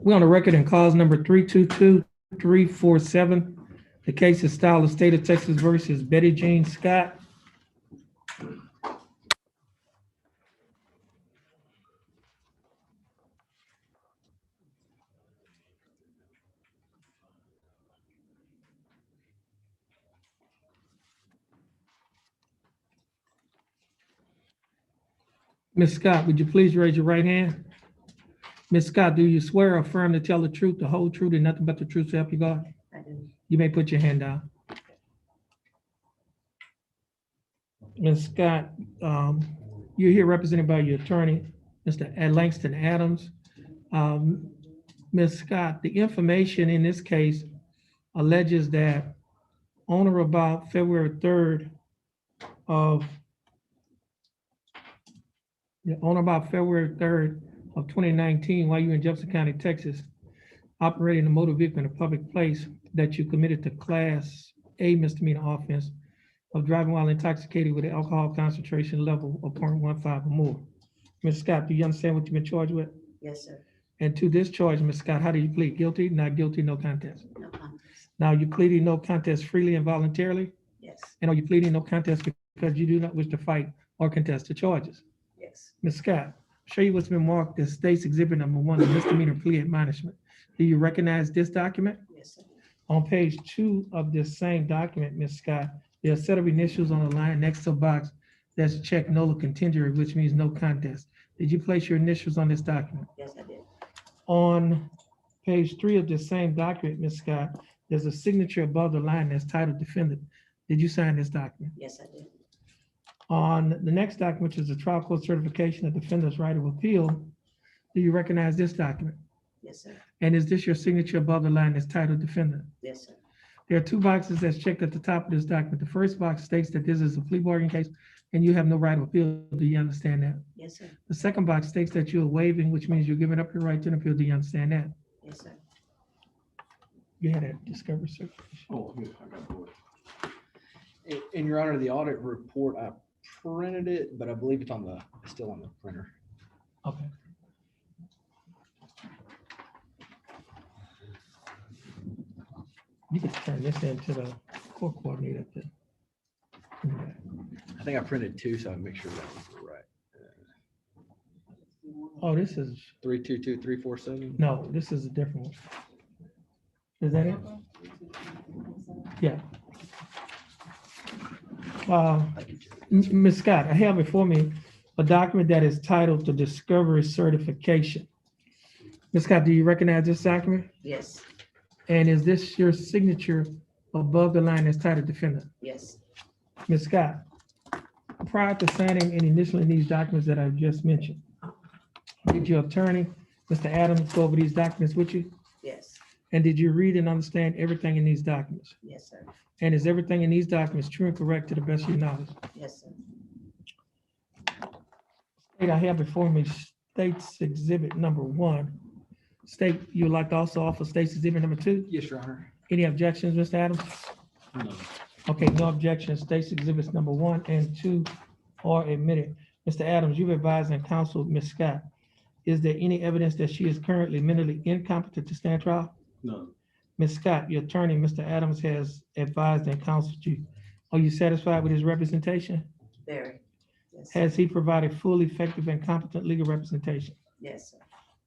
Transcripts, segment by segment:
We're on the record in cause number 322347. The case is styled the state of Texas versus Betty Jean Scott. Ms. Scott, would you please raise your right hand? Ms. Scott, do you swear or affirm to tell the truth, the whole truth, and nothing but the truth to help you God? I do. You may put your hand down. Ms. Scott, you're here represented by your attorney, Mr. Langston Adams. Ms. Scott, the information in this case alleges that on or about February 3rd of 2019, while you were in Jefferson County, Texas, operating a motor vehicle in a public place, that you committed the Class A misdemeanor offense of driving while intoxicated with an alcohol concentration level of 0.15 or more. Ms. Scott, do you understand what you've been charged with? Yes, sir. And to this charge, Ms. Scott, how do you plead? Guilty, not guilty, no contest? No contest. Now, you pleading no contest freely and voluntarily? Yes. And are you pleading no contest because you do not wish to fight or contest the charges? Yes. Ms. Scott, show you what's been marked as State's Exhibit Number 1, the misdemeanor plea admonishment. Do you recognize this document? Yes, sir. On page 2 of this same document, Ms. Scott, there are a set of initials on the line next to a box that's checked nolo contendere, which means no contest. Did you place your initials on this document? Yes, I did. On page 3 of this same document, Ms. Scott, there's a signature above the line that's titled defendant. Did you sign this document? Yes, I did. On the next document, which is the trial court certification of defendant's right of appeal, do you recognize this document? Yes, sir. And is this your signature above the line that's titled defendant? Yes, sir. There are 2 boxes that's checked at the top of this document. The first box states that this is a plea bargain case and you have no right of appeal. Do you understand that? Yes, sir. The second box states that you're waiving, which means you're giving up your right to an appeal. Do you understand that? Yes, sir. You had a discovery certification. Oh, yeah, I got it. In your honor, the audit report, I printed it, but I believe it's still on the printer. Okay. You can turn this into the court coordinator. I think I printed 2, so I make sure that was right. Oh, this is, 322347. no, this is a different one. Is that it? Yeah. Ms. Scott, I have before me a document that is titled the Discovery Certification. Ms. Scott, do you recognize this document? Yes. And is this your signature above the line that's titled defendant? Yes. Ms. Scott, prior to signing and initialing these documents that I've just mentioned, did your attorney, Mr. Adams, go over these documents with you? Yes. And did you read and understand everything in these documents? Yes, sir. And is everything in these documents true and correct to the best of your knowledge? Yes, sir. State, I have before me State's Exhibit Number 1. State, you would like to also offer State's Exhibit Number 2? Yes, your honor. Any objections, Mr. Adams? No. Okay, no objections. State's Exhibits Number 1 and 2 are admitted. Mr. Adams, you've advised and counseled Ms. Scott. Is there any evidence that she is currently mentally incompetent to stand trial? No. Ms. Scott, your attorney, Mr. Adams, has advised and counseled you. Are you satisfied with his representation? Very. Yes. Has he provided full, effective, and competent legal representation? Yes, sir.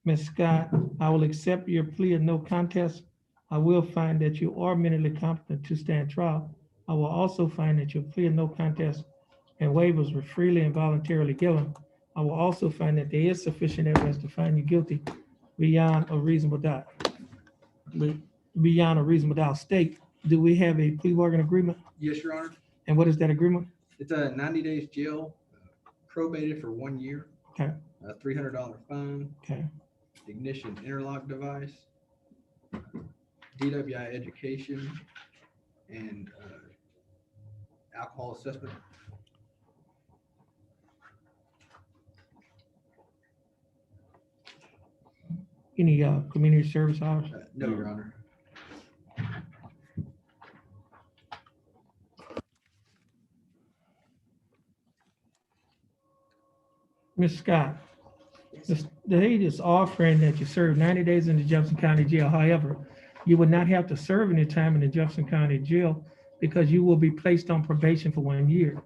Ms. Scott, I will accept your plea of no contest. I will find that you are mentally competent to stand trial. I will also find that your plea of no contest and waivers were freely and voluntarily given. I will also find that there is sufficient evidence to find you guilty beyond a reasonable doubt. Beyond a reasonable doubt. State, do we have a plea bargain agreement? Yes, your honor. And what is that agreement? It's a 90 days jail, probated for 1 year. Okay. A $300 fine, Okay. ignition interlock device, DWI education, and alcohol assessment. Any community service hours? No, your honor. Ms. Scott, Yes, The sir. state is offering that you serve 90 days in the Jefferson County Jail. However, you would not have to serve any time in the Jefferson County Jail because you will be placed on probation for 1 year.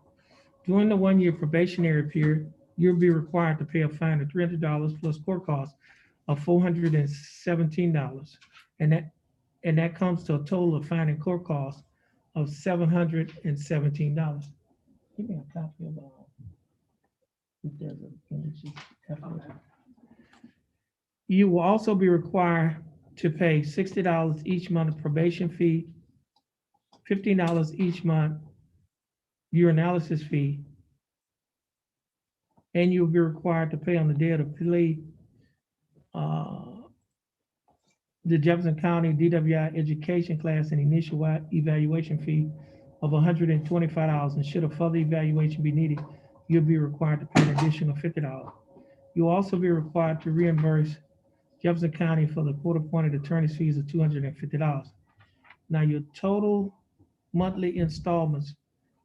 During the 1 year probationary period, you'll be required to pay a fine of $300 plus court costs of $417. And that comes to a total of fine and court costs of $717. Give me a copy of if there's a- Okay. You will also be required to pay $60 each month of probation fee, $15 each month urinalysis fee, and you'll be required to pay on the day of the plea the Jefferson County DWI education class and initial evaluation fee of $125. And should a further evaluation be needed, you'll be required to pay an additional $50. You'll also be required to reimburse Jefferson County for the court-appointed attorney's fees of $250. Now, your total monthly installments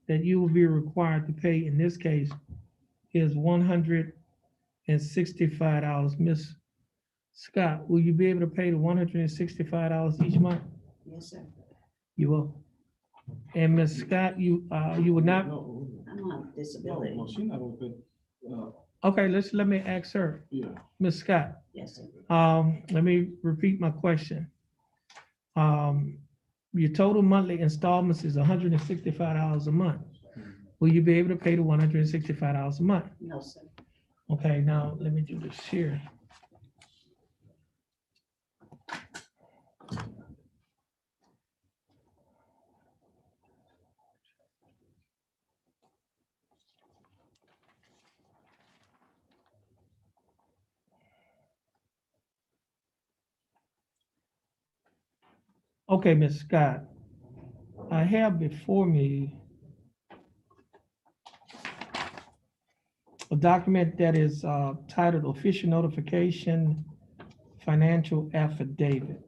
that you will be required to pay in this case is $165. Ms. Scott, will you be able to pay the $165 each month? Yes, sir. You will. And Ms. Scott, you would not, No, I'm on disability. no, she's not open. okay, let me ask her. Yeah. Ms. Scott, Yes, sir. let me repeat my question. Your total monthly installments is $165 a month. Will you be able to pay the $165 a month? No, sir. Okay, now let me do this here. Okay, Ms. Scott, I have before me a document that is titled Official Notification Financial Affidavit.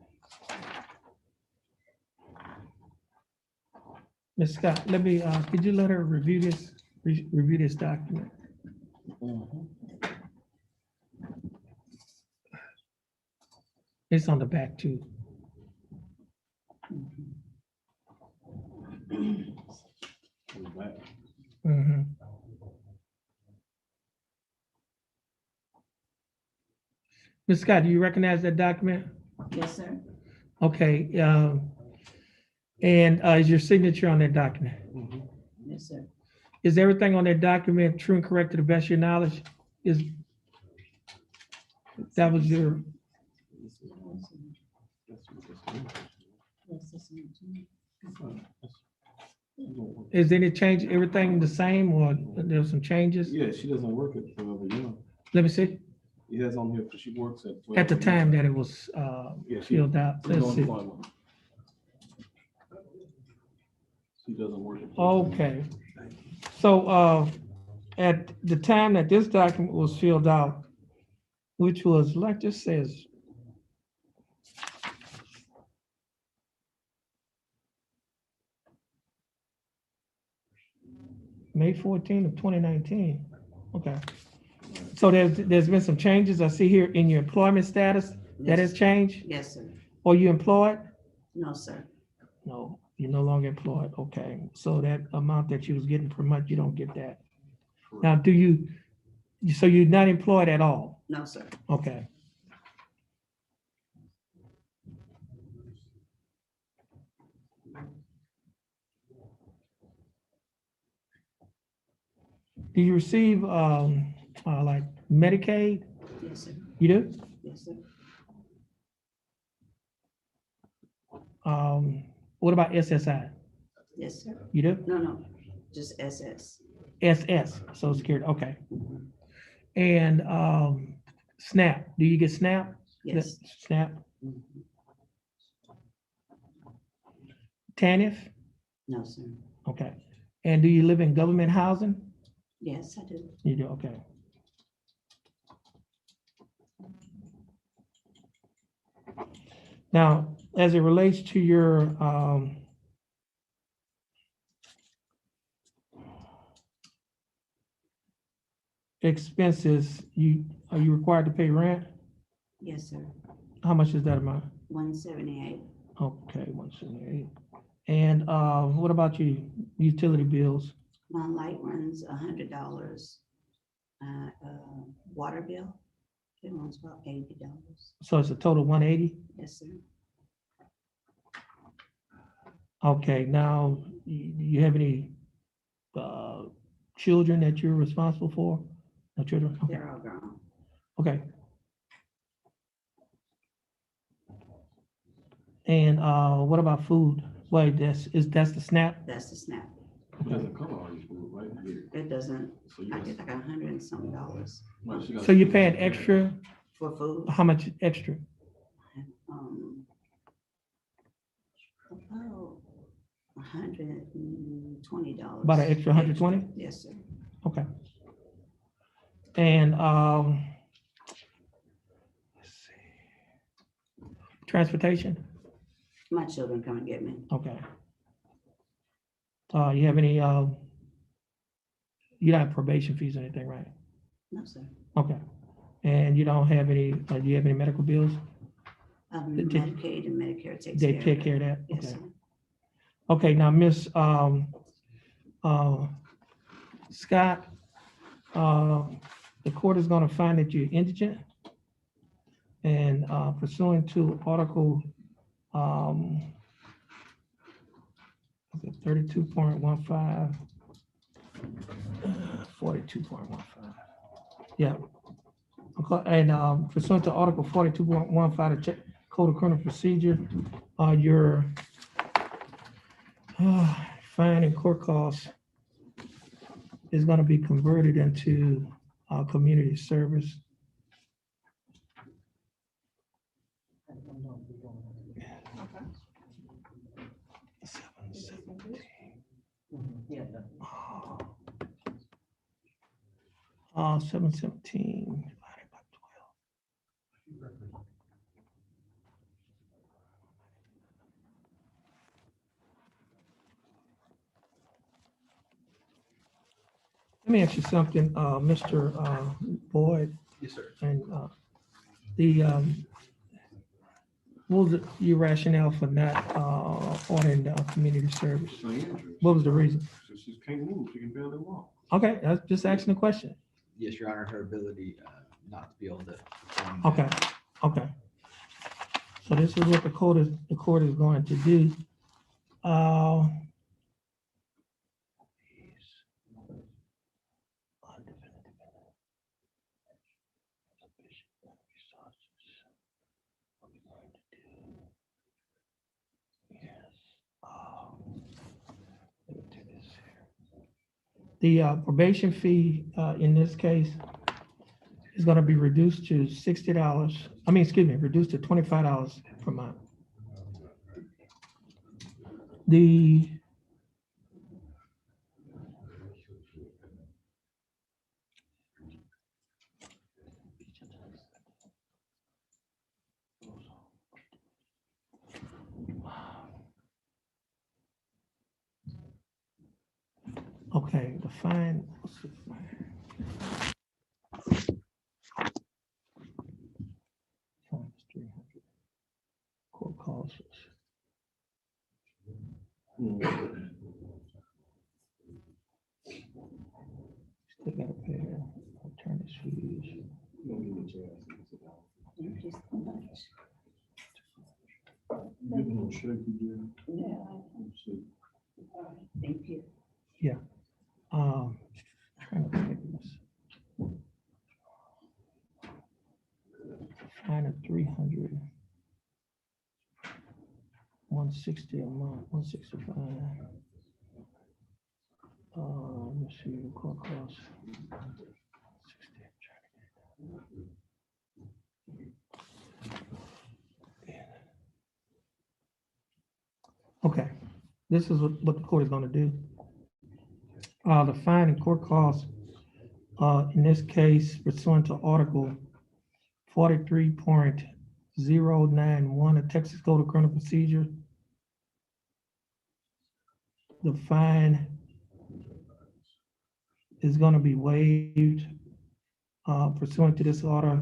Ms. Scott, let me, could you let her review this document? It's on the back too. Mhm. Ms. Scott, do you recognize that document? Yes, sir. Okay, and is your signature on that document? Yes, sir. Is everything on that document true and correct to the best of your knowledge? Is, that was your, Yes, sir. is any change, everything the same or there's some changes? Yeah, she doesn't work at 12 a.m. Let me see, It has on here because she works at 12. at the time that it was Yeah, she- filled out. she's Let's on see. employment. She doesn't work at 12. Okay, so at the time that this document was filled out, which was, like this says, May 14th of 2019. Okay. So there's been some changes. I see here in your employment status, that has Yes. changed? Yes, sir. Or you employed? No, sir. No, you're no longer employed. Okay. So that amount that you was getting per month, you don't get that. Now, so you're not employed at all? No, sir. Okay. Do you receive like Medicaid? Yes, sir. You do? Yes, sir. What about SSI? Yes, sir. You do? No, just SS. SS, Social Security, okay. And SNAP, do you get SNAP? Yes. SNAP, Mhm. TANF, No, sir. okay. And do you live in government housing? Yes, I do. You do, okay. Now, as it relates to your expenses, are you required to pay rent? Yes, sir. How much is that amount? 178. Okay, 178. And what about your utility bills? My light runs $100. Water bill, it runs about $80. So it's a total 180? Yes, sir. Okay, now, you have any children that you're responsible for? No children? Okay. They're all grown. Okay. And what about food? Wait, that's the SNAP? That's the SNAP. It doesn't cover all your food, right? It doesn't, So you I got- get like $100 and something dollars right, she got- So you're paying extra? for food. How much extra? About $120. About an extra 120? Yes, sir. Okay. And let's see. Transportation? My children come and get me. Okay. You have any, you don't have probation fees or anything, right? No, sir. Okay. And you don't have any, do you have any medical bills? They take- Medicaid and Medicare takes They care take of care it. of that? Yes, Okay. sir. Okay, now, Miss Scott, the court is gonna find that you're indigent. And pursuant to Article 32.15, 42.15. Yeah. Okay, and pursuant to Article 42.15 of Code of Criminal Procedure, your fine and court costs is going to be converted into community service. Oh. 717 divided by 12. Let me ask you something, Mr. Boyd, Yes, sir. and what was your rationale for not ordering community service? It's an injury. What was the reason? She can't move, she can barely walk. Okay, I was just asking a question. Yes, Your Honor, her ability not to be able to. Okay, okay. So this is what the court is going to do. The probation fee in this case is going to be reduced to $60. I mean, excuse me, reduced to $25 per month. The okay, the fine. What's the fine? Fine is 300. Court costs. Still gotta pay attorney's fees. Thank you so much. Give them a shaky, Jim. Yeah. See. Thank you. Trying to think of this. Fine of 300. 160 a month, 165. Let me see the court costs. 60, okay, this is what the court is going to do. The fine and court costs, in this case, pursuant to Article 43.091 of Texas Code of Criminal Procedure, the fine is going to be waived Pursuant to this order,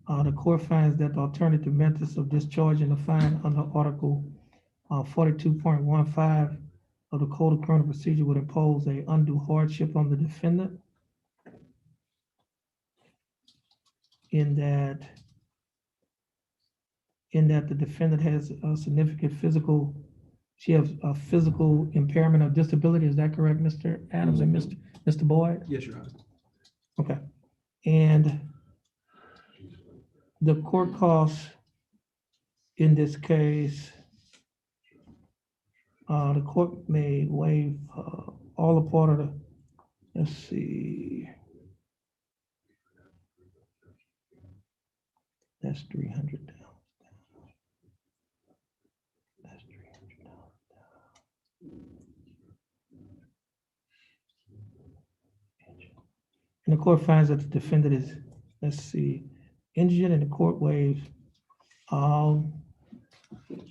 the court finds that the alternative methods of discharging the fine under Article 42.15 of the Code of Criminal Procedure would impose a undue hardship on the defendant in that the defendant has a significant she has a physical impairment or disability. Is that correct, Mr. Adams and Mr. Boyd? Yes, Your Honor. Okay. And the court costs in this case, the court may waive all or part of the, let's see. That's $300. That's $300. And the court finds that the defendant is, let's see, injured, and the court waives,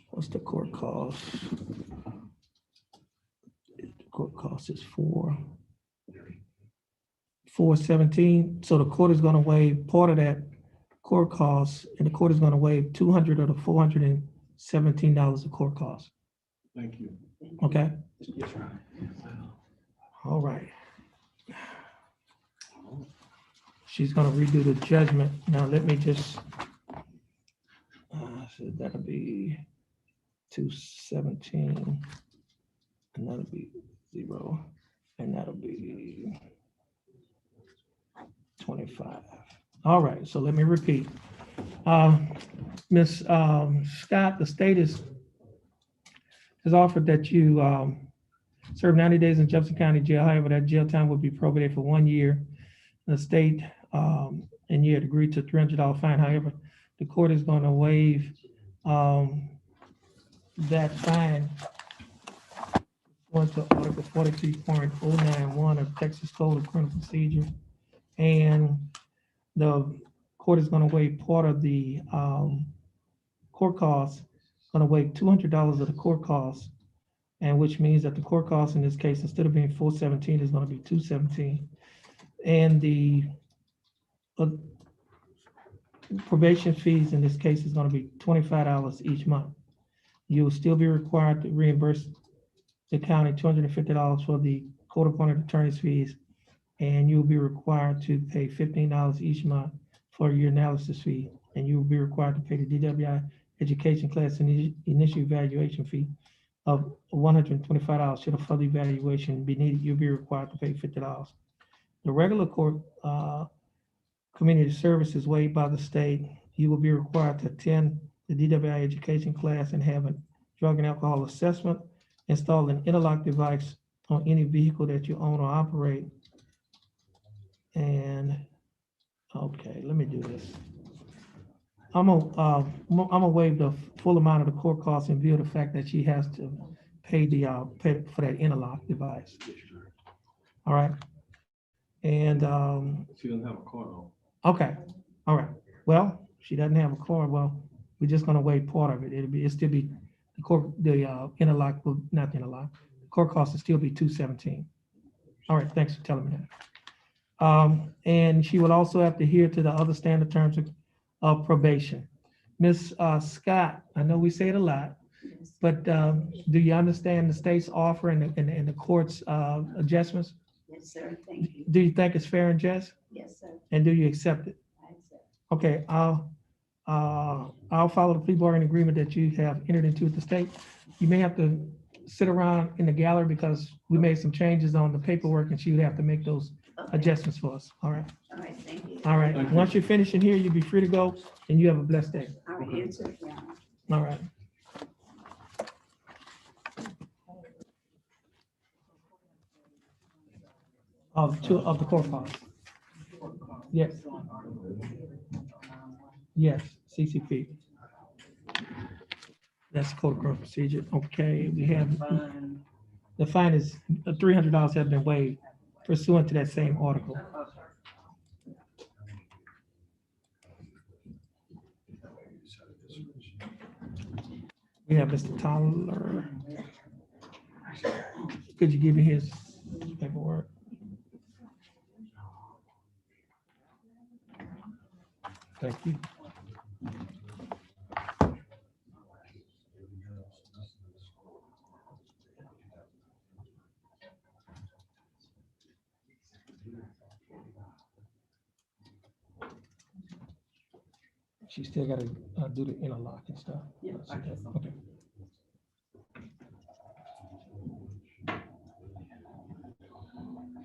what's the court cost? The court cost is $417. So the court is gonna waive part of that court costs, and the court is gonna waive $200 of the $417 of court costs, Thank you. okay? Yes, Your Honor. All right. She's gonna redo the judgment. Now, let me just, so that'll be 217, and that'll be 0, and that'll be 25. All right, so let me repeat. Ms. Scott, the state has offered that you serve 90 days in Jefferson County Jail. However, that jail time will be probated for 1 year. The state and you had agreed to $300 fine. However, the court is going to waive that fine according to Article 43.091 of Texas Code of Criminal Procedure. And the court is going to waive part of the court costs, going to waive $200 of the court costs, and which means that the court costs in this case, instead of being $417, is going to be $217. And the probation fees in this case is going to be $25 each month. You will still be required to reimburse the county $250 for the court-appointed attorney's fees, and you'll be required to pay $15 each month for your analysis fee, and you will be required to pay the DWI education class and initial evaluation fee of $125. Should a further evaluation be needed, you'll be required to pay $50. The regular court community service is waived by the state. You will be required to attend the DWI education class and have a drug and alcohol assessment, install an interlock device on any vehicle that you own or operate. And, okay, let me do this. I'm gonna waive the full amount of the court costs in view of the fact that she has to pay pay for that interlock device. All right. And She doesn't have a car though. okay, all right. Well, she doesn't have a car. Well, we're just gonna waive part of it. It'll still be the court, the interlock, well, not the interlock. The court cost will still be $217. All right, thanks for telling me that. And she will also have to adhere to the other standard terms of probation. Ms. Scott, I know we say it a lot, Yes. but do you understand the state's offer and the court's adjustments? Yes, sir. Thank you. Do you think it's fair and just? Yes, sir. And do you accept it? I accept. Okay, I'll follow the plea bargaining agreement that you have entered into with the state. You may have to sit around in the gallery because we made some changes on the paperwork and she would have to make those Okay. adjustments for us. All right, All right, thank you. all right. Thank you. Once you're finished in here, you'll be free to go and you have a blessed day. All right, you too, Your Honor. All right. Of the court costs. Yes. Yes, CCP. That's code of criminal procedure. Okay, we have, the fine is, $300 has been waived pursuant to that same article. We have Mr. Tyler. Could you give me his paperwork? Thank you. She still got to do the interlock and stuff. Yeah, I guess so. Okay.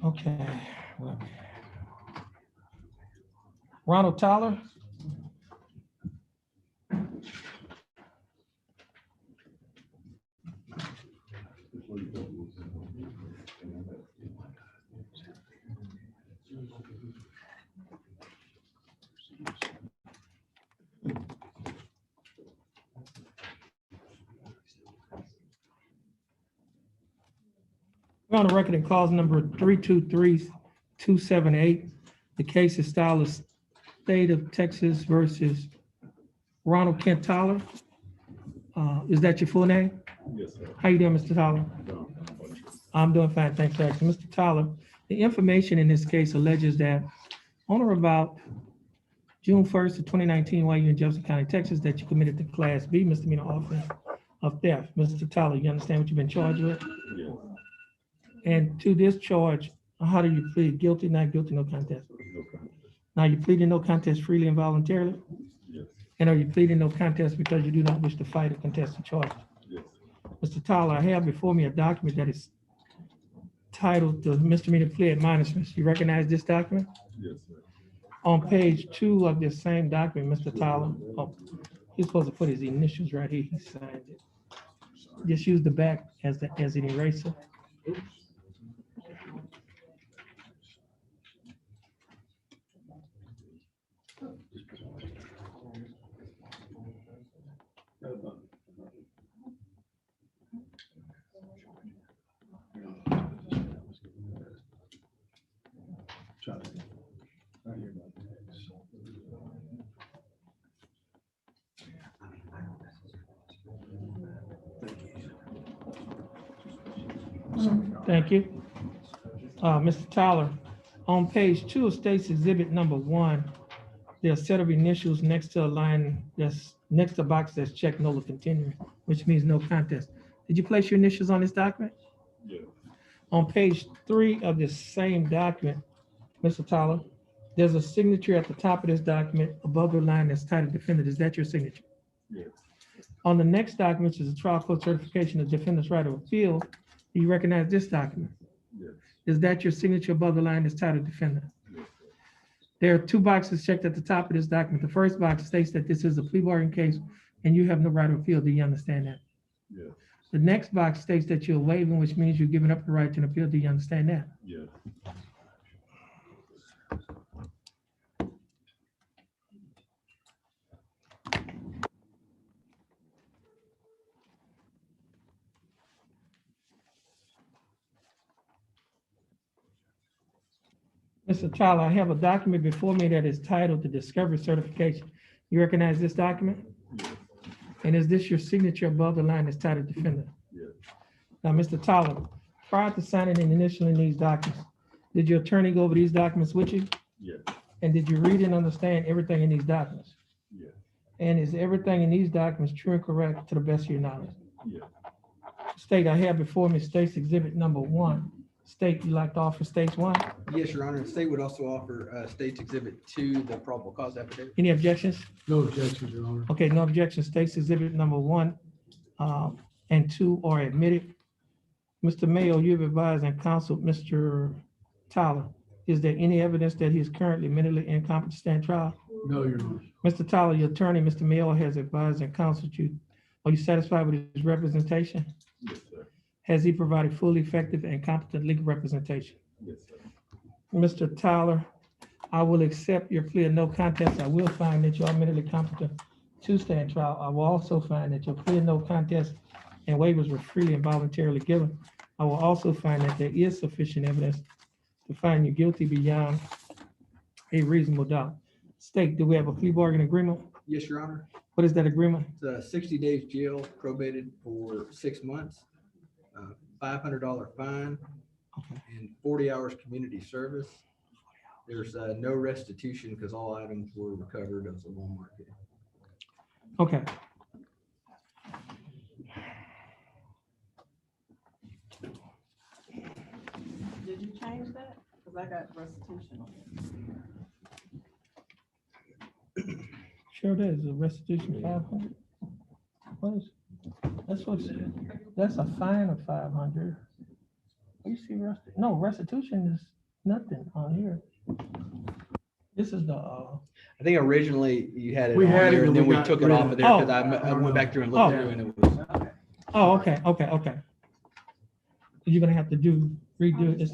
Okay. Well, Ronald Tyler. We're on the record in cause number 323278. The case is style of State of Texas versus Ronald Kent Tyler. Is that your full name? Yes, sir. How you doing, Mr. Tyler? I'm doing fine, thanks for asking. Mr. Tyler, the information in this case alleges that on or about June 1st of 2019, while you're in Jefferson County, Texas, that you committed the Class B misdemeanor offense of theft. Mr. Tyler, you understand what you've been charged with? Yes. And to this charge, how do you plead? Guilty, not guilty, no contest? No contest. Now, you pleading no contest freely and voluntarily? Yes. And are you pleading no contest because you do not wish to fight or contest the charge? Yes. Mr. Tyler, I have before me a document that is titled the misdemeanor plea admonishments. You recognize this document? Yes, sir. On page 2 of this same document, Mr. Tyler, he's supposed to put his initials right here. He signed it. Just use the back as an eraser. Thank you. Mr. Tyler, on page 2 of State's Exhibit number 1, there's a set of initials next to a line that's next to a box that's checked NOLA continuing, which means no contest. Did you place your initials on this document? Yes. On page 3 of this same document, Mr. Tyler, there's a signature at the top of this document above the line that's titled defendant. Is that your signature? Yes. On the next document, which is a trial court certification of defendant's right of appeal, do you recognize this document? Yes. Is that your signature above the line that's titled defendant? Yes. There are 2 boxes checked at the top of this document. The first box states that this is a plea bargain case and you have no right of appeal. Do you understand that? Yes. The next box states that you're waiving, which means you're giving up the right to an appeal. Do you understand that? Yes. Mr. Tyler, I have a document before me that is titled the discovery certification. You recognize this document? Yes. And is this your signature above the line that's titled defendant? Yes. Now, Mr. Tyler, prior to signing and initialing these documents, did your attorney go over these documents with you? Yes. And did you read and understand everything in these documents? Yes. And is everything in these documents true and correct to the best of your knowledge? Yes. State, I have before me State's Exhibit number 1. State, you like to offer State's 1? Yes, Your Honor. The state would also offer State's Exhibit 2, the probable cause affidavit. Any objections? No objections, Your Honor. Okay, no objections. State's Exhibit number 1 and 2 are admitted. Mr. Mayo, you've advised and counseled Mr. Tyler. Is there any evidence that he is currently mentally incompetent to stand trial? No, Your Honor. Mr. Tyler, your attorney, Mr. Mayo, has advised and counseled you. Are you satisfied with his representation? Yes, sir. Has he provided fully effective and competent legal representation? Yes, sir. Mr. Tyler, I will accept your plea of no contest. I will find that you are mentally competent to stand trial. I will also find that your plea of no contest and waivers were freely and voluntarily given. I will also find that there is sufficient evidence to find you guilty beyond a reasonable doubt. State, do we have a plea bargain agreement? Yes, Your Honor. What is that agreement? It's 60 days jail, probated for 6 months, $500 fine, Okay. and 40 hours community service. There's no restitution because all items were recovered as a loan market. Okay, Did you change that? Cause I got restitution on it. sure it is, a restitution 500. What is, that's a fine of 500. You see, no, restitution is nothing on here. This is the, I think originally you had it We on had it, there, but and then we we got took it rid off of of it. there because Oh. I went back through and Oh. looked through and it was. Okay. oh, okay. You're gonna have to redo this.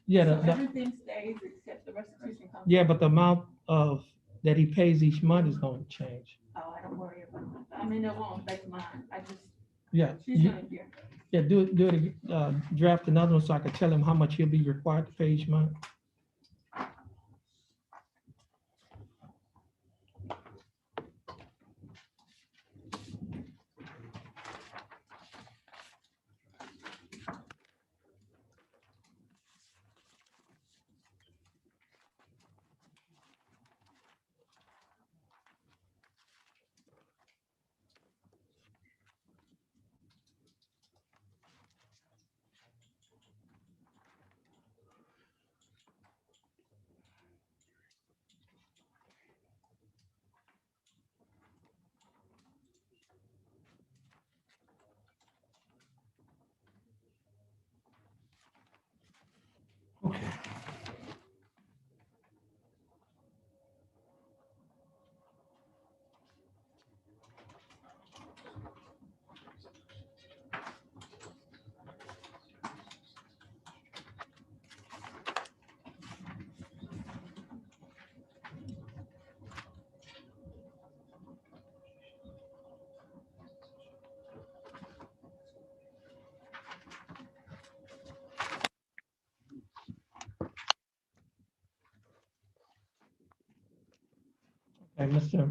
Yeah, So everything stays except the restitution comes. yeah, but the amount of, that he pays each month is gonna change. Oh, I don't worry about that. I mean, it won't affect mine. I just, Yeah, she's gonna hear. yeah, do it, draft another one so I can tell him how much he'll be required to pay each month. Okay. Okay, Mr.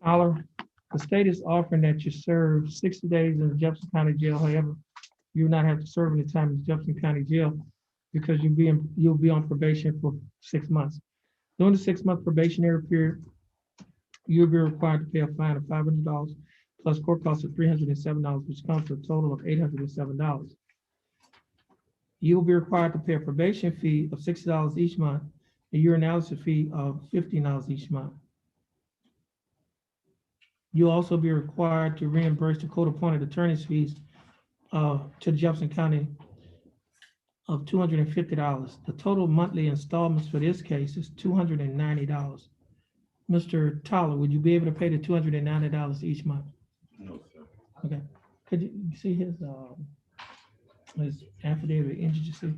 Tyler, the state is offering that you serve 60 days in the Jefferson County Jail. However, you will not have to serve any time in Jefferson County Jail because you'll be on probation for 6 months. During the 6-month probationary period, you'll be required to pay a fine of $500 plus court costs of $307, which comes to a total of $807. You'll be required to pay a probation fee of $60 each month, a urinalysis fee of $15 each month. You'll also be required to reimburse the court-appointed attorney's fees to Jefferson County of $250. The total monthly installments for this case is $290. Mr. Tyler, would you be able to pay the $290 each month? No, sir. Okay. Could you see his affidavit, indigency?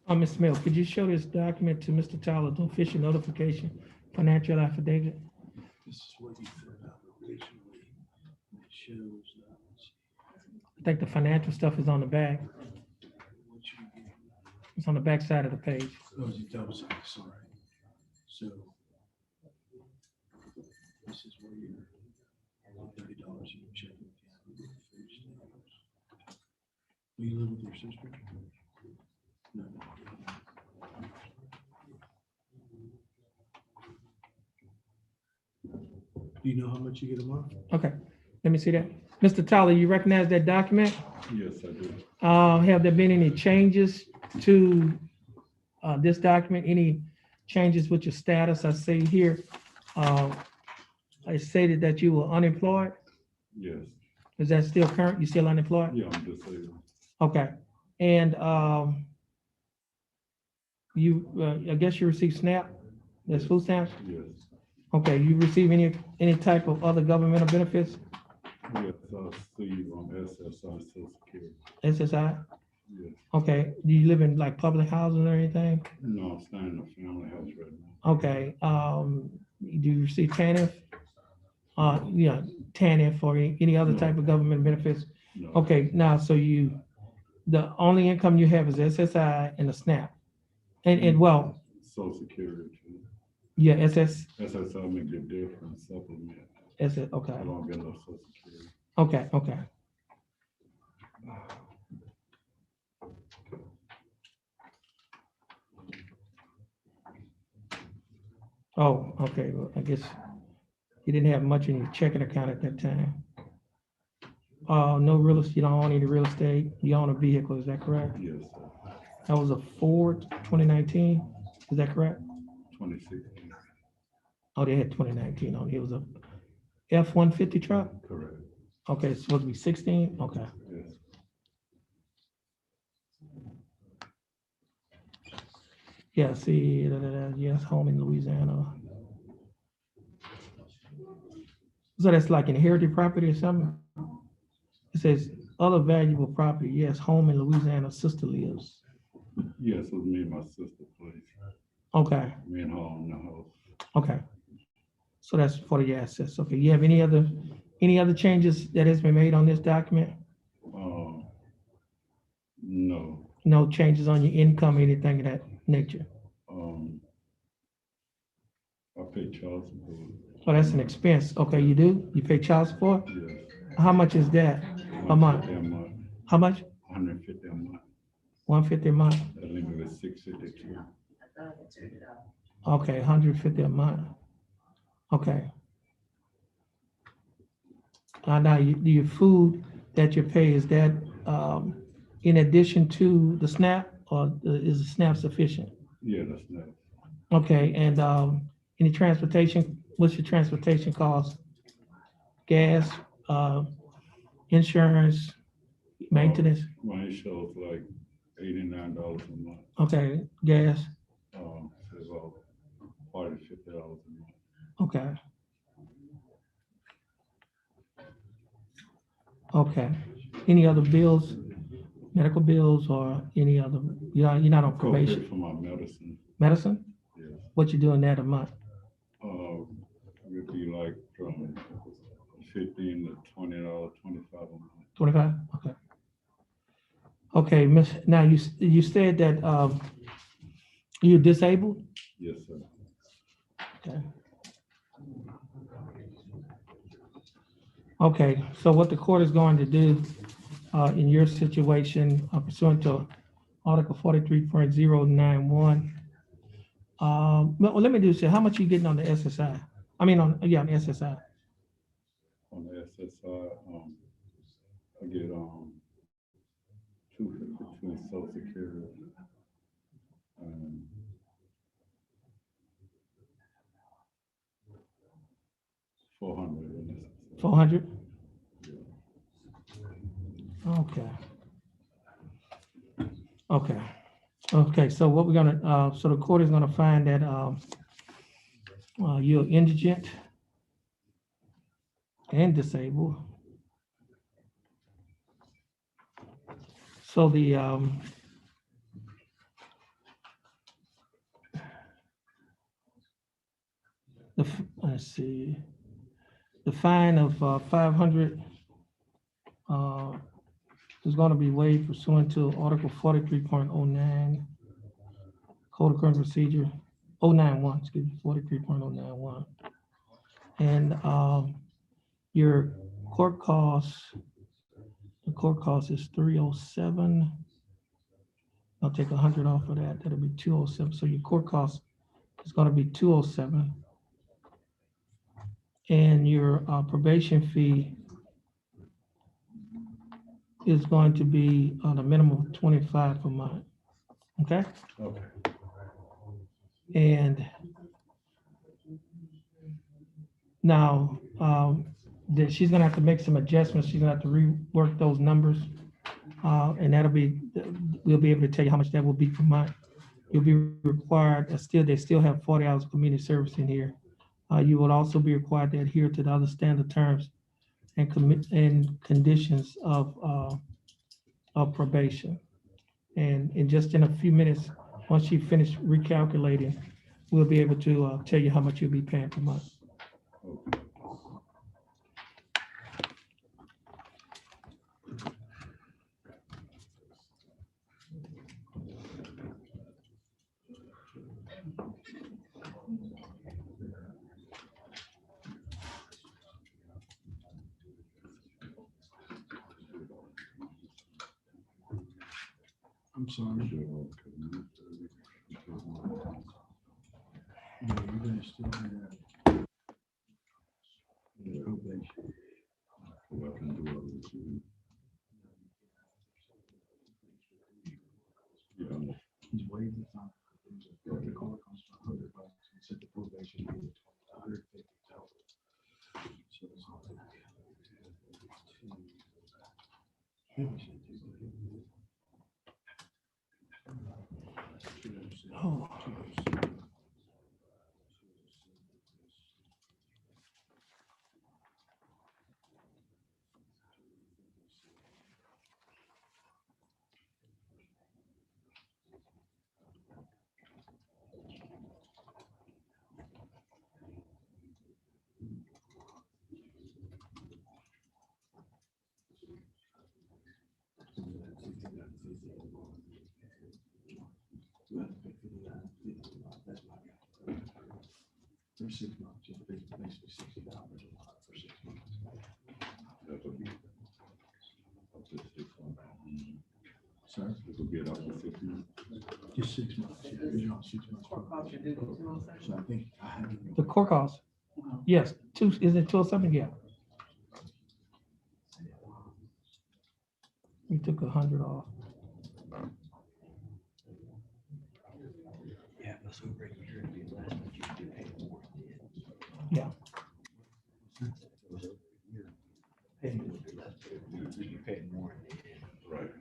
Ms. Mills, could you show this document to Mr. Tyler, the official notification, financial affidavit? This is what you filled out originally. It shows I think the financial stuff is on the back. what you get. It's on the back side of the page. Oh, it's a double side, sorry. So this is where you're $30 in your checking account. Will you live with your sister? No. Do you know how much you get a month? Okay, let me see that. Mr. Tyler, you recognize that document? Yes, I do. Have there been any changes to this document? Any changes with your status? I see here, I stated that you were unemployed. Yes. Is that still current? You still unemployed? Yeah, I'm disabled. Okay. And, I guess you received SNAP, that's food stamps? Yes, Okay, you receive any type of other governmental benefits, yes, I see SSI, Social Security. SSI? Yes. Okay, do you live in like public housing or anything? No, I'm staying in a family house right now. Okay, do you receive TANF? Yeah, TANF or any other type of government benefits? No. Okay, now, so the only income you have is SSI and the SNAP. And well, Social Security too. yeah, SSI make the difference, supplement. okay, I don't get no Social Security. okay. Oh, okay, well, I guess you didn't have much in your checking account at that time. No real estate, you don't own any real estate, you own a vehicle, is that correct? Yes, sir. That was a Ford 2019, is that correct? 2016. Oh, they had 2019 on it, it was a F-150 truck? Correct. Okay, it's supposed to be 16, okay. Yes. Yeah, see, yes, home in Louisiana. So that's like inherited property or something? It says other valuable property, yes, home in Louisiana, sister lives. Yes, it was me and my sister place. Okay, Me and her own the house. okay. So that's for the assets, okay. You have any other changes that has been made on this document? No. No changes on your income, anything of that nature? I pay child support. Oh, that's an expense, okay, you do? You pay child support? Yes. How much is that a month? 150 a month. How much? 150 a month. 150 a month? That leaves me with 652. Okay, 150 a month. Okay. Now, your food that you pay, is that in addition to the SNAP, or is the SNAP sufficient? Yeah, that's nice. Okay, and any transportation, what's your transportation cost? Gas, insurance, maintenance? My insurance like $89 a month. Okay, gas, So about $40, $50 a month. okay. Okay. Any other bills, medical bills, or any other, you're not on Co-pay probation? for my medicine. Medicine? Yes. What you doing that a month? It would be like from $15 to $20, 25 a month. 25? Okay. Okay, Miss, now you said that you're disabled? Yes, sir. Okay. Okay, so what the court is going to do in your situation pursuant to Article 43.091. Well, let me do this. How much you getting on the SSI? I mean, on the SSI. On the SSI, I get $252 in Social Security. 400 in SSI. 400? Okay. Okay. Okay, so what we're gonna, so the court is gonna find that you're indigent and disabled. So let's see, the fine of 500 is going to be waived pursuant to Article 43.09 Code of Criminal Procedure 091, excuse me, 43.091, and your court costs. The court cost is 307. I'll take 100 off of that. That'll be 207. So your court cost is going to be 207. And your probation fee is going to be on a minimum of 25 per month. Okay? Okay. And now, that she's gonna have to make some adjustments. She's gonna have to rework those numbers. And that'll be, we'll be able to tell you how much that will be per month. You'll be required, they still have 40 hours of community service in here. You will also be required to adhere to the other standard terms and conditions of probation. And just in a few minutes, once she finished recalculating, we'll be able to tell you how much you'll be paying per month. I'm sorry. Yeah, you're gonna still have probation. He's waived the fine. The court costs $100 and set the probation at $150 total. So it's all Oh. That's my guy. For 6 months, just basically $60 a month for 6 months. Sir? It'll get up to 50. Just 6 months, yeah, you're on 6 months. So I think I had. The court costs, yes, is it 207? Yeah. We took 100 off. Yeah, but so great, you're gonna be less, but you do pay more. Yeah. Paying would be less, but you're paying more. Right.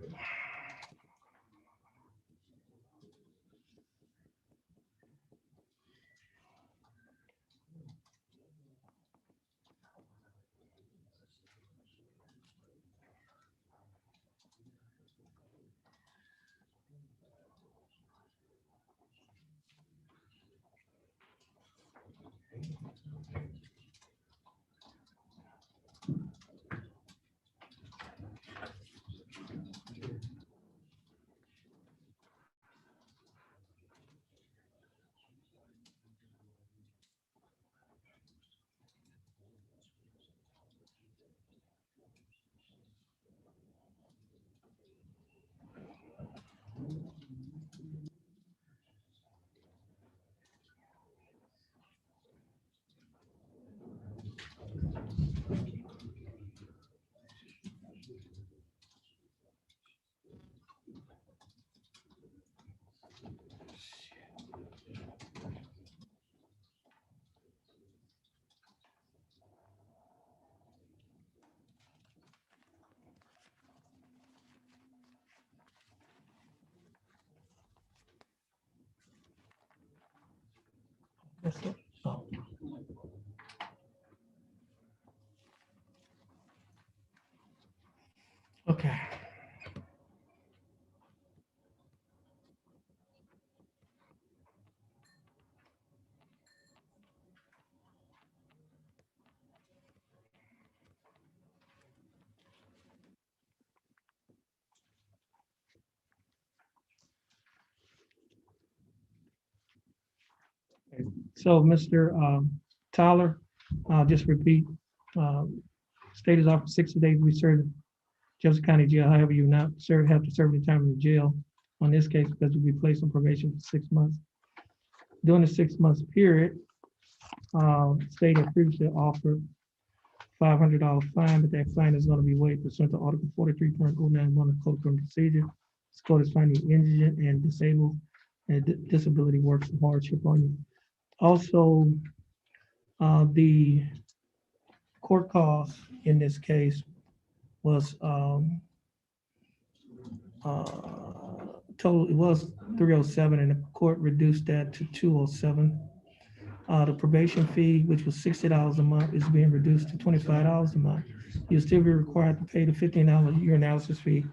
That's it. Oh. Okay. So, Mr. Tyler, I'll just repeat. State is offered 60 days. We serve Jefferson County Jail. However, you not have to serve the time in the jail on this case because you'll be placed on probation for 6 months. During the 6 months period, state had previously offered $500 fine, but that fine is going to be waived pursuant to Article 43.091 of Code of Criminal Procedure. This code is finding indigent and disabled and disability works and hardship on you. Also, the court costs in this case was, total, it was 307 and the court reduced that to 207. The probation fee, which was $60 a month, is being reduced to $25 a month. You'll still be required to pay the $15 urinalysis fee.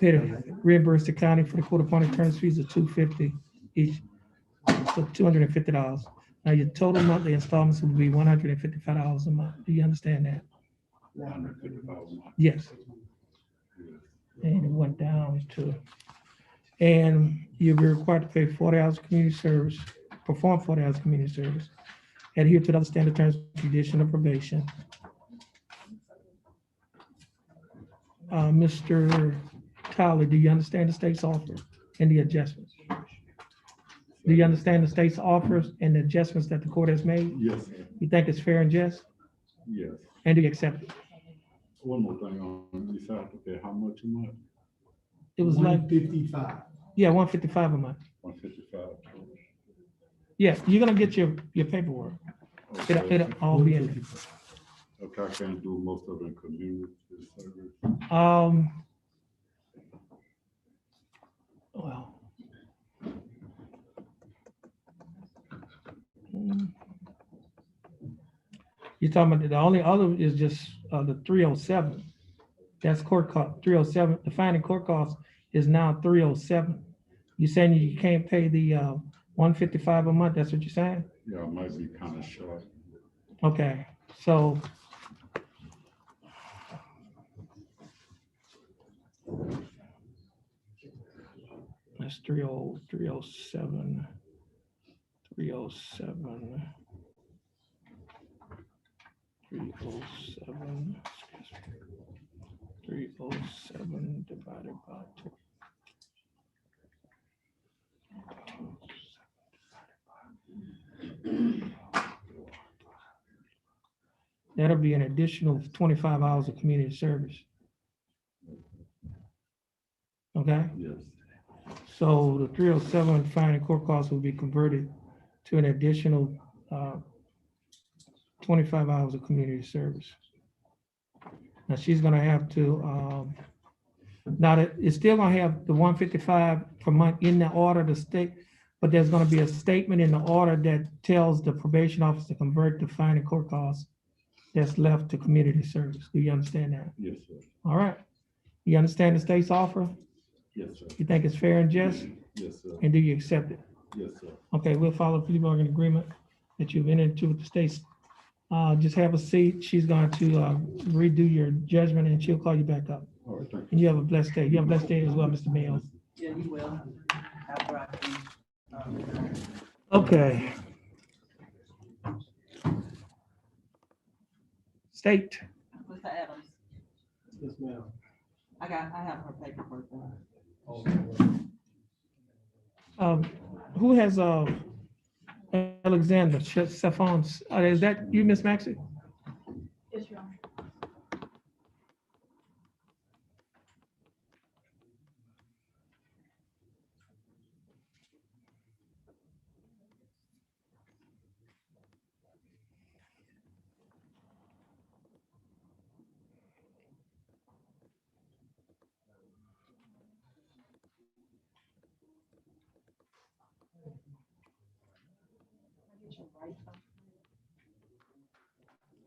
Pay to reimburse the county for the court appointed attorney's fees of $250 each, so $250. Now your total monthly installments will be $155 a month. Do you understand that? 155 a month. Yes. Yes. And it went down to, and you'll be required to pay 40 hours of community service, perform 40 hours of community service, adhere to the other standard terms and condition of probation. Mr. Tyler, do you understand the state's offer and the adjustments? Do you understand the state's offers and the adjustments that the court has made? Yes, sir. You think it's fair and just? Yes. And do you accept it? One more thing on, you said I have to pay how much a month? It was like, 155. yeah, $155 a month. 155. Yeah, you're gonna get your paperwork. It'll all be in there. Okay, I can't do most of it in community service. Well. You're talking about the only other is just the 307. That's court cost, 307. The fine and court cost is now 307. You saying you can't pay the 155 a month? That's what you're saying? Yeah, it might be kind of short. Okay, so. That's 307. 307. 307. 307 divided by 2. That'll be an additional 25 hours of community service. Okay? Yes. So the 307 fine and court costs will be converted to an additional 25 hours of community service. Now she's gonna have to, now that it's still gonna have the 155 per month in the order to state, but there's gonna be a statement in the order that tells the probation office to convert the fine and court costs that's left to community service. Do you understand that? Yes, sir. All right. You understand the state's offer? Yes, sir. You think it's fair and just? Yes, sir. And do you accept it? Yes, sir. Okay, we'll follow the plea bargain agreement that you've entered into with the states. Just have a seat. She's going to redo your judgment and she'll call you back up. All right, thank you. And you have a blessed day. You have a blessed day as well, Mr. Mayo. Yeah, you will. After I can, Okay. State. Mr. Adams, Yes, ma'am. I have her paperwork. Who has Alexander Stephans? Is that you, Miss Maxey? Yes, Your Honor.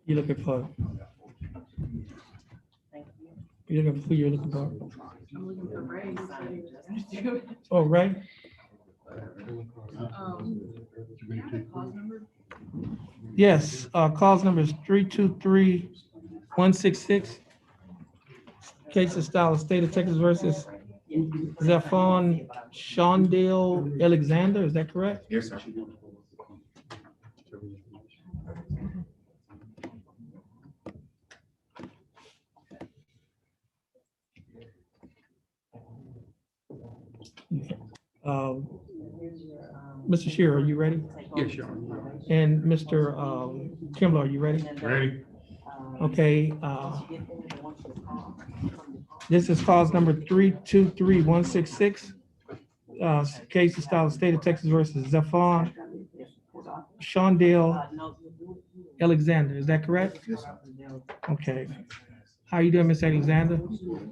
You're looking for, Thank you. you're looking for who you're looking for? I'm looking for Ray. Oh, right. Clause number? Yes, cause number is 323-166. Case of style of State of Texas versus Zephon Shondale Alexander, is that correct? Yes, sir. Mr. Shearer, are you ready? Yes, Your Honor. And Mr. Kimball, are you ready? Ready? Okay, this is cause number 323-166. Case of style of State of Texas versus Zephon Shondale Alexander, is that correct? Yes, sir. Okay. How you doing, Mr. Alexander?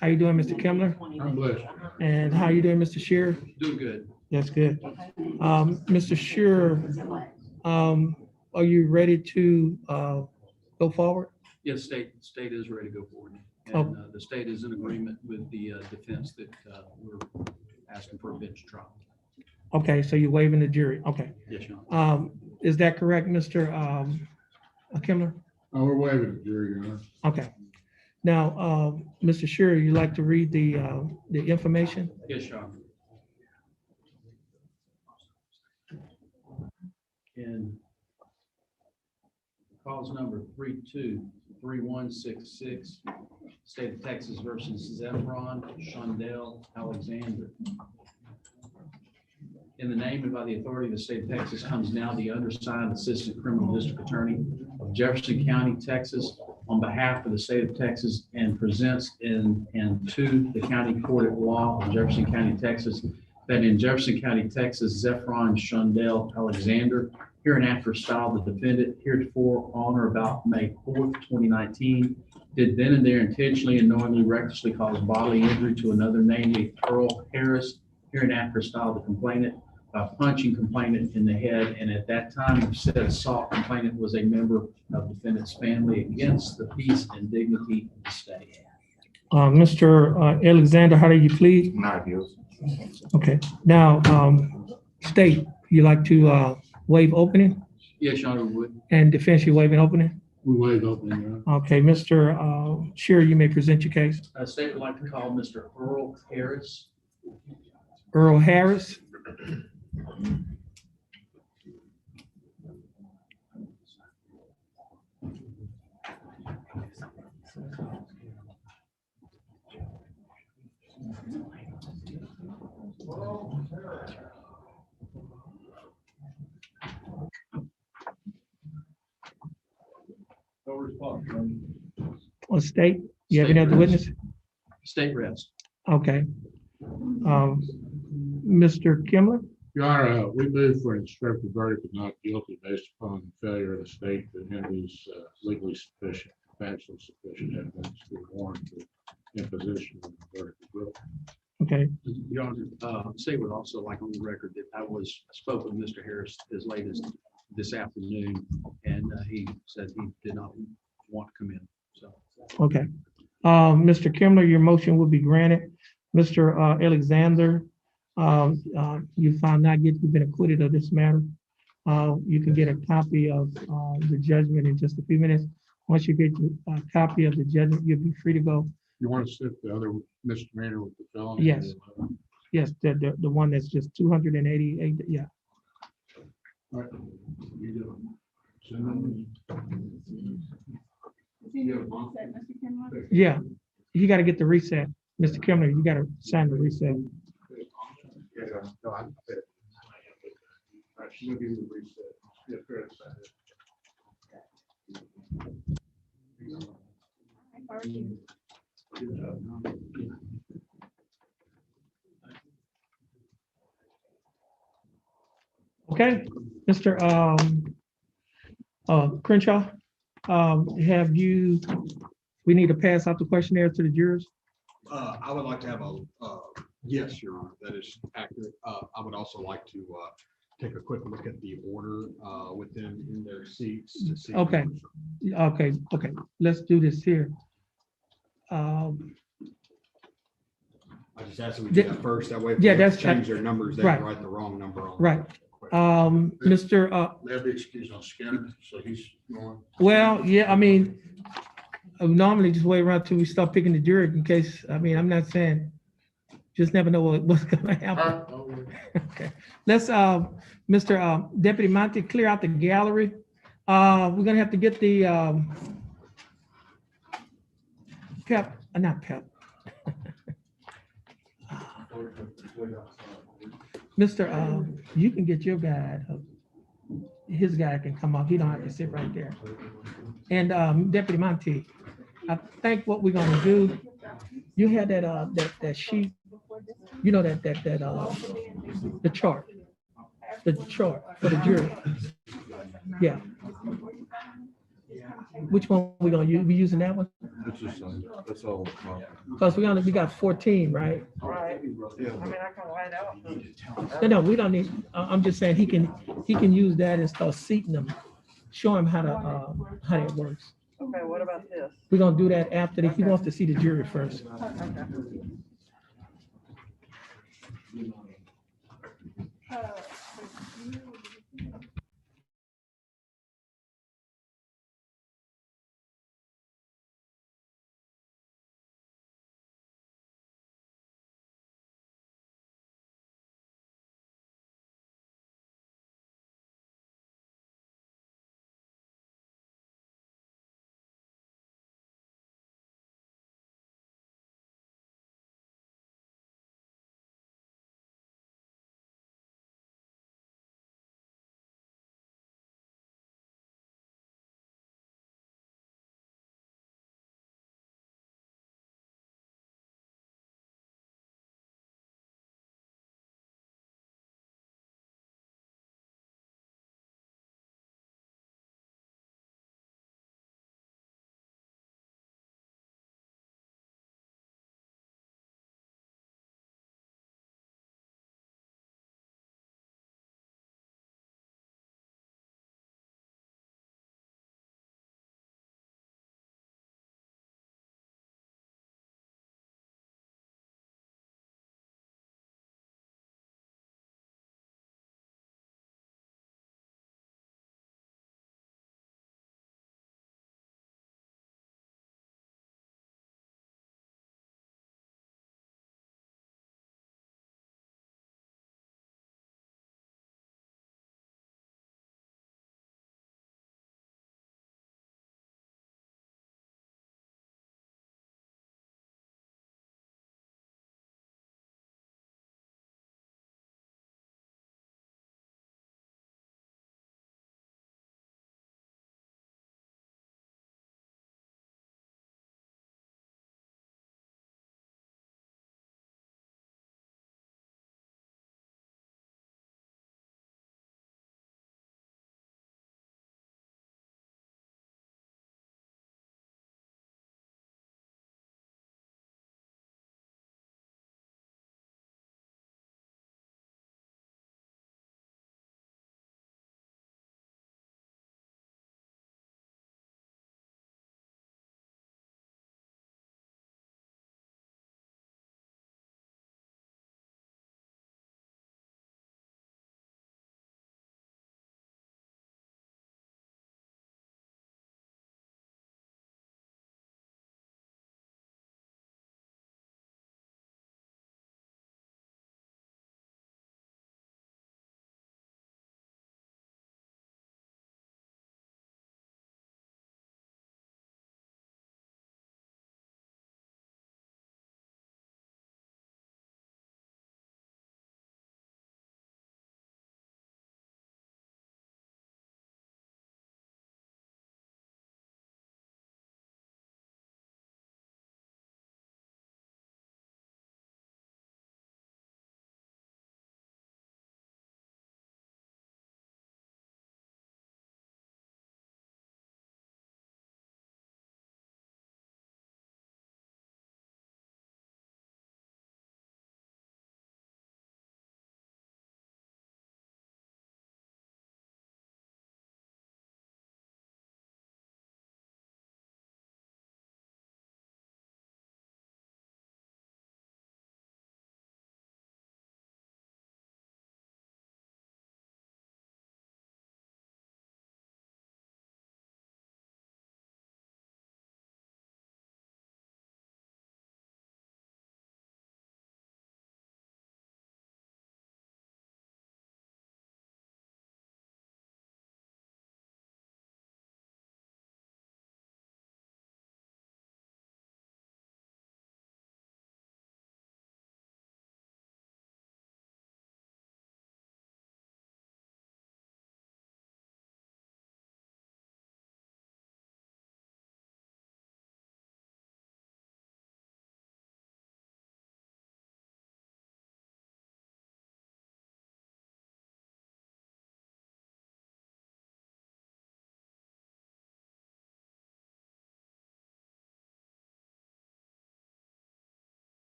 How you doing, Mr. Kimler? I'm blessed. And how you doing, Mr. Shearer? Do good. That's good. Mr. Shearer, are you ready to go forward? Yes, state is ready to go forward. Oh. And the state is in agreement with the defense that we're asking for a bench trial. Okay, so you're waiving the jury. Okay. Yes, Your Honor. Is that correct, Mr. Kimler? Oh, we're waiving the jury, Your Honor. Okay. Now, Mr. Shearer, you'd like to read the information? Yes, Your Honor. In cause number 323166, State of Texas versus Zephron Shondell Alexander. In the name and by the authority of the state of Texas comes now the undersigned Assistant Criminal District Attorney of Jefferson County, Texas, on behalf of the state of Texas, and presents and to the County Court of Law of Jefferson County, Texas, that in Jefferson County, Texas, Zephron Shondell Alexander, hereinafter styled the defendant, heretofore on or about May 4th, 2019, did then and there intentionally and knowingly recklessly cause bodily injury to another, namely Earl Harris, hereinafter styled the complainant, by punching complainant in the head, and at that time of said assault, complainant was a member of defendant's family against the peace and dignity of the state. Mr. Alexander, how do you plead? Not guilty. Okay. Now, state, you like to waive opening Yes, Your Honor, we would. and defense, you waiving opening? We waive opening, Your Honor. Okay, Mr. Shearer, you may present your case. State would like to call Mr. Earl Harris. Earl Harris. No response. Or state, you have any other witness? State rest. Okay. Mr. Kimler? Your Honor, we move for an instructive verdict of not guilty based upon the failure of the state to introduce legally sufficient, factually sufficient evidence to warrant the imposition of the verdict of guilt. Okay, Your Honor, state would also like on the record that I spoke with Mr. Harris as late as this afternoon, and he said he did not want to come in, so. okay. Mr. Kimler, your motion will be granted. Mr. Alexander, you found not guilty, you've been acquitted of this matter. You can get a copy of the judgment in just a few minutes. Once you get a copy of the judgment, you'll be free to go. You want to sit the other misdemeanor with the felony? Yes. Yes, the one that's just 288, yeah. All right. You do. Send them. Is he new reset, Mr. Kenwood? Yeah, you gotta get the reset. Mr. Kimler, you gotta sign the reset. Yeah, no, I bet. All right, she's gonna give you the reset. Yeah, fair to say. Good job. Okay, Mr. Crenshaw, have you, we need to pass out the questionnaire to the jurors? I would like to have yes, Your Honor, that is accurate. I would also like to take a quick look at the order within in their seats to see. Okay. Okay, let's do this here. I just asked them to do that first, that way. If Yeah, they have to that's- change their numbers, they right. can write the wrong number on. Right. Mr. They have the excuse on Skinner, so he's going. Well, yeah, I mean, I would normally just wait around till we start picking the jury in case, I mean, I'm not saying, just never know what's gonna happen. Okay, let's, Mr. Deputy Monty, clear out the gallery. We're gonna have to get the, not PEP. Mr. You can get your guy, his guy can come up, he don't have to sit right there. And Deputy Monty, I think what we're gonna do, you had that sheet, you know, the chart for the jury. Yeah. Which one we gonna use? We using that one? It's the same, that's all. Because we got 14, right? Right. Yeah, I mean, I can white out. No, we don't need, I'm just saying he can use that and start seating them. Show him how it works. Okay, what about this? We're gonna do that after, he wants to see the jury first. Okay.